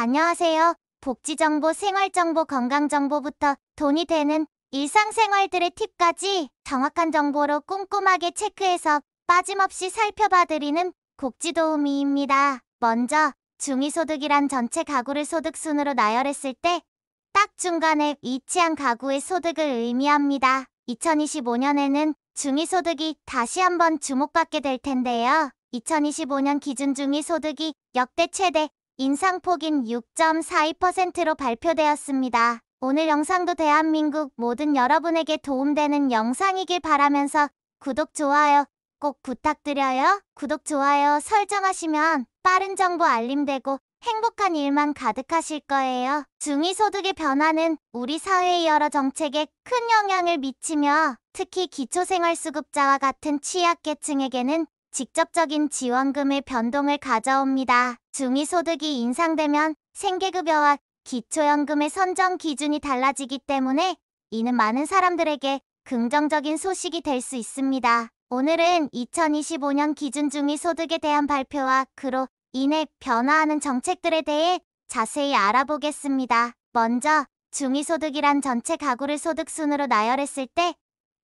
안녕하세요. 복지정보, 생활정보, 건강정보부터 돈이 되는 일상생활들의 팁까지 정확한 정보로 꼼꼼하게 체크해서 빠짐없이 살펴봐드리는 복지도우미입니다. 먼저 중위소득이란 전체 가구를 소득순으로 나열했을 때 딱 중간에 위치한 가구의 소득을 의미합니다. 2025년에는 중위소득이 다시 한번 주목받게 될 텐데요. 2025년 기준 중위소득이 역대 최대 인상폭인 6.42%로 발표되었습니다. 오늘 영상도 대한민국 모든 여러분에게 도움되는 영상이길 바라면서 구독, 좋아요 꼭 부탁드려요. 구독, 좋아요 설정하시면 빠른 정보 알림되고 행복한 일만 가득하실 거예요. 중위소득의 변화는 우리 사회의 여러 정책에 큰 영향을 미치며 특히 기초생활수급자와 같은 취약계층에게는 직접적인 지원금의 변동을 가져옵니다. 중위소득이 인상되면 생계급여와 기초연금의 선정 기준이 달라지기 때문에 이는 많은 사람들에게 긍정적인 소식이 될 수 있습니다. 오늘은 2025년 기준 중위소득에 대한 발표와 그로 인해 변화하는 정책들에 대해 자세히 알아보겠습니다. 먼저 중위소득이란 전체 가구를 소득순으로 나열했을 때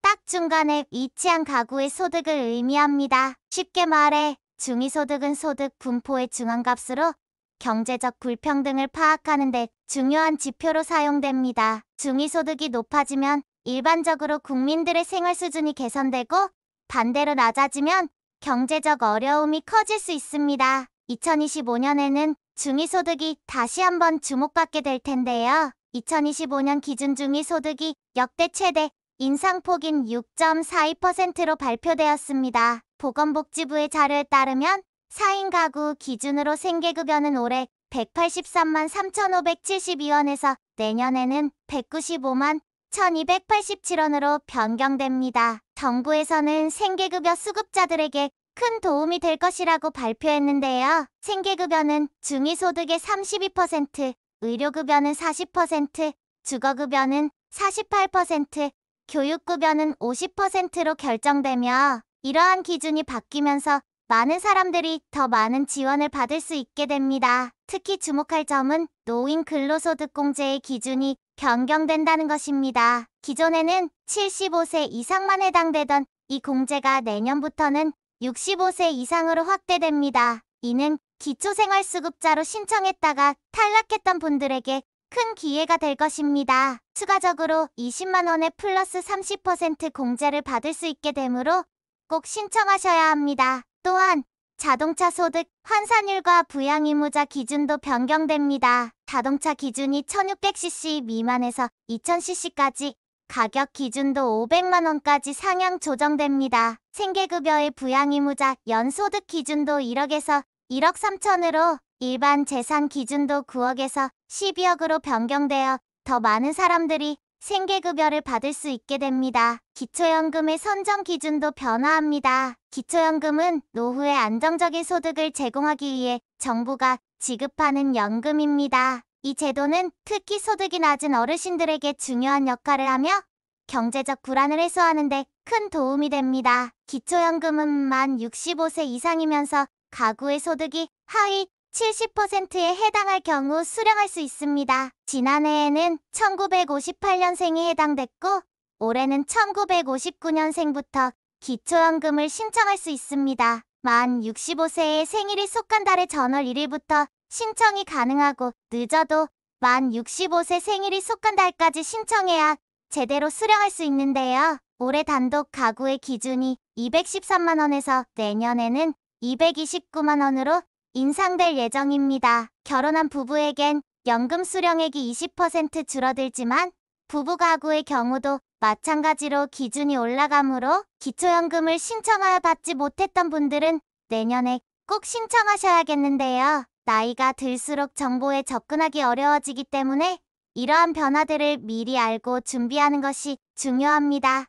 딱 중간에 위치한 가구의 소득을 의미합니다. 쉽게 말해 중위소득은 소득 분포의 중앙값으로 경제적 불평등을 파악하는 데 중요한 지표로 사용됩니다. 중위소득이 높아지면 일반적으로 국민들의 생활 수준이 개선되고 반대로 낮아지면 경제적 어려움이 커질 수 있습니다. 2025년에는 중위소득이 다시 한번 주목받게 될 텐데요. 2025년 기준 중위소득이 역대 최대 인상폭인 6.42%로 발표되었습니다. 보건복지부의 자료에 따르면 4인 가구 기준으로 생계급여는 올해 183만 3,572원에서 내년에는 195만 1,287원으로 변경됩니다. 정부에서는 생계급여 수급자들에게 큰 도움이 될 것이라고 발표했는데요. 생계급여는 중위소득의 32%, 의료급여는 40%, 주거급여는 48%, 교육급여는 50%로 결정되며 이러한 기준이 바뀌면서 많은 사람들이 더 많은 지원을 받을 수 있게 됩니다. 특히 주목할 점은 노인 근로소득공제의 기준이 변경된다는 것입니다. 기존에는 75세 이상만 해당되던 이 공제가 내년부터는 65세 이상으로 확대됩니다. 이는 기초생활수급자로 신청했다가 탈락했던 분들에게 큰 기회가 될 것입니다. 추가적으로 20만 원에 플러스 30% 공제를 받을 수 있게 되므로 꼭 신청하셔야 합니다. 또한 자동차 소득 환산율과 부양의무자 기준도 변경됩니다. 자동차 기준이 1600cc 미만에서 2000cc까지, 가격 기준도 500만 원까지 상향 조정됩니다. 생계급여의 부양의무자 연소득 기준도 1억에서 1억 3천으로, 일반 재산 기준도 9억에서 12억으로 변경되어 더 많은 사람들이 생계급여를 받을 수 있게 됩니다. 기초연금의 선정 기준도 변화합니다. 기초연금은 노후에 안정적인 소득을 제공하기 위해 정부가 지급하는 연금입니다. 이 제도는 특히 소득이 낮은 어르신들에게 중요한 역할을 하며 경제적 불안을 해소하는 데 큰 도움이 됩니다. 기초연금은 만 65세 이상이면서 가구의 소득이 하위 70%에 해당할 경우 수령할 수 있습니다. 지난해에는 1958년생이 해당됐고 올해는 1959년생부터 기초연금을 신청할 수 있습니다. 만 65세의 생일이 속한 달의 전월 1일부터 신청이 가능하고 늦어도 만 65세 생일이 속한 달까지 신청해야 제대로 수령할 수 있는데요. 올해 단독 가구의 기준이 213만 원에서 내년에는 229만 원으로 인상될 예정입니다. 결혼한 부부에겐 연금 수령액이 20% 줄어들지만 부부 가구의 경우도 마찬가지로 기준이 올라가므로 기초연금을 신청하여 받지 못했던 분들은 내년에 꼭 신청하셔야겠는데요. 나이가 들수록 정보에 접근하기 어려워지기 때문에 이러한 변화들을 미리 알고 준비하는 것이 중요합니다.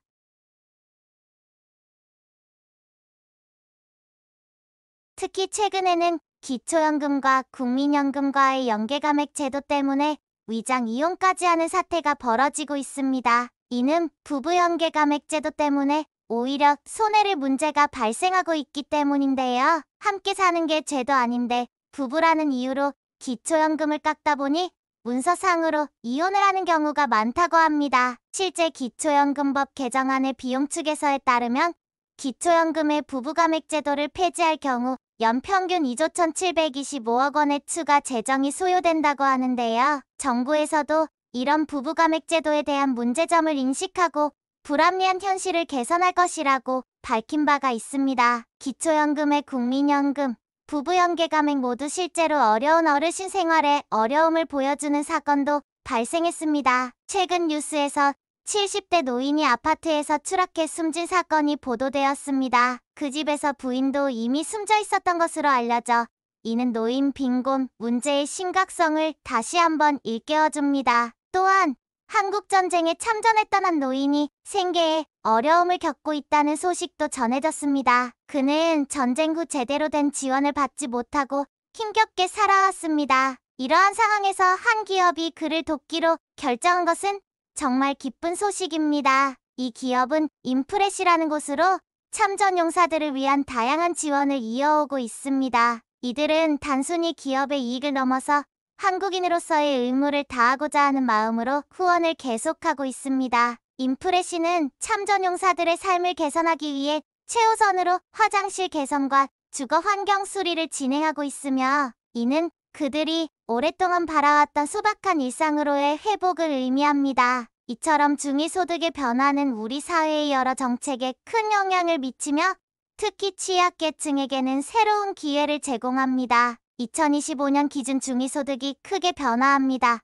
특히 최근에는 기초연금과 국민연금과의 연계감액 제도 때문에 위장 이용까지 하는 사태가 벌어지고 있습니다. 이는 부부 연계감액 제도 때문에 오히려 손해를 문제가 발생하고 있기 때문인데요. 함께 사는 게 죄도 아닌데 부부라는 이유로 기초연금을 깎다 보니 문서상으로 이혼을 하는 경우가 많다고 합니다. 실제 기초연금법 개정안의 비용 추계서에 따르면 기초연금의 부부가맥 제도를 폐지할 경우 연평균 2조 1,725억 원의 추가 재정이 소요된다고 하는데요. 정부에서도 이런 부부가맥 제도에 대한 문제점을 인식하고 불합리한 현실을 개선할 것이라고 밝힌 바가 있습니다. 기초연금의 국민연금, 부부연계가맥 모두 실제로 어려운 어르신 생활에 어려움을 보여주는 사건도 발생했습니다. 최근 뉴스에서 70대 노인이 아파트에서 추락해 숨진 사건이 보도되었습니다. 그 집에서 부인도 이미 숨져 있었던 것으로 알려져 이는 노인 빈곤 문제의 심각성을 다시 한번 일깨워줍니다. 또한 한국전쟁에 참전했던 한 노인이 생계에 어려움을 겪고 있다는 소식도 전해졌습니다. 그는 전쟁 후 제대로 된 지원을 받지 못하고 힘겹게 살아왔습니다. 이러한 상황에서 한 기업이 그를 돕기로 결정한 것은 정말 기쁜 소식입니다. 이 기업은 인프렛이라는 곳으로 참전 용사들을 위한 다양한 지원을 이어오고 있습니다. 이들은 단순히 기업의 이익을 넘어서 한국인으로서의 의무를 다하고자 하는 마음으로 후원을 계속하고 있습니다. 인프레시는 참전용사들의 삶을 개선하기 위해 최우선으로 화장실 개선과 주거 환경 수리를 진행하고 있으며 이는 그들이 오랫동안 바라왔던 소박한 일상으로의 회복을 의미합니다. 이처럼 중위소득의 변화는 우리 사회의 여러 정책에 큰 영향을 미치며 특히 취약계층에게는 새로운 기회를 제공합니다. 2025년 기준 중위소득이 크게 변화합니다.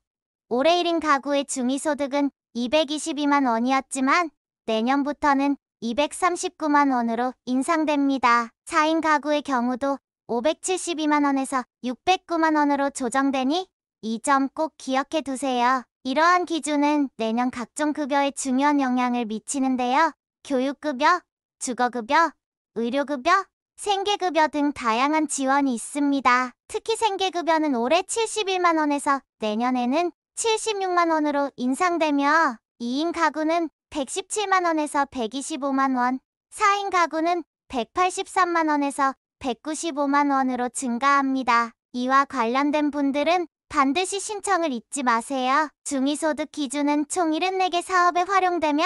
올해 1인 가구의 중위소득은 222만 원이었지만 내년부터는 239만 원으로 인상됩니다. 4인 가구의 경우도 572만 원에서 609만 원으로 조정되니 이 점 꼭 기억해 두세요. 이러한 기준은 내년 각종 급여에 중요한 영향을 미치는데요. 교육급여, 주거급여, 의료급여, 생계급여 등 다양한 지원이 있습니다. 특히 생계급여는 올해 71만 원에서 내년에는 76만 원으로 인상되며 2인 가구는 117만 원에서 125만 원, 4인 가구는 183만 원에서 195만 원으로 증가합니다. 이와 관련된 분들은 반드시 신청을 잊지 마세요. 중위소득 기준은 총 74개 사업에 활용되며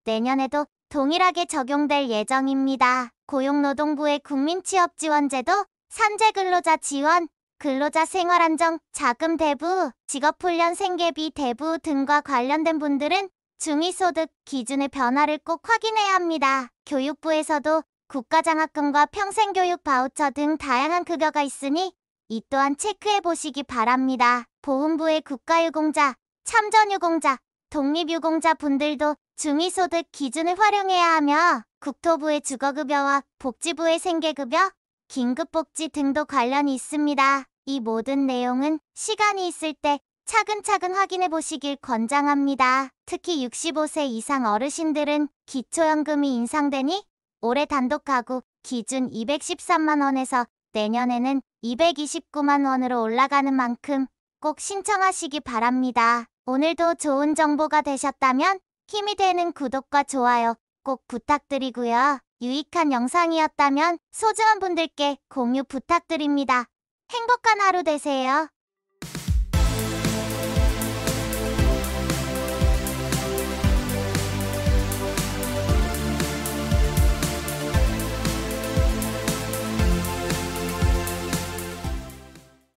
내년에도 동일하게 적용될 예정입니다. 고용노동부의 국민취업지원제도, 산재근로자 지원, 근로자 생활안정, 자금 대부, 직업훈련 생계비 대부 등과 관련된 분들은 중위소득 기준의 변화를 꼭 확인해야 합니다. 교육부에서도 국가장학금과 평생교육 바우처 등 다양한 급여가 있으니 이 또한 체크해 보시기 바랍니다. 보훈부의 국가유공자, 참전유공자, 독립유공자 분들도 중위소득 기준을 활용해야 하며 국토부의 주거급여와 복지부의 생계급여, 긴급복지 등도 관련이 있습니다. 이 모든 내용은 시간이 있을 때 차근차근 확인해 보시길 권장합니다. 특히 65세 이상 어르신들은 기초연금이 인상되니 올해 단독 가구 기준 213만 원에서 내년에는 229만 원으로 올라가는 만큼 꼭 신청하시기 바랍니다. 오늘도 좋은 정보가 되셨다면 힘이 되는 구독과 좋아요 꼭 부탁드리고요. 유익한 영상이었다면 소중한 분들께 공유 부탁드립니다. 행복한 하루 되세요.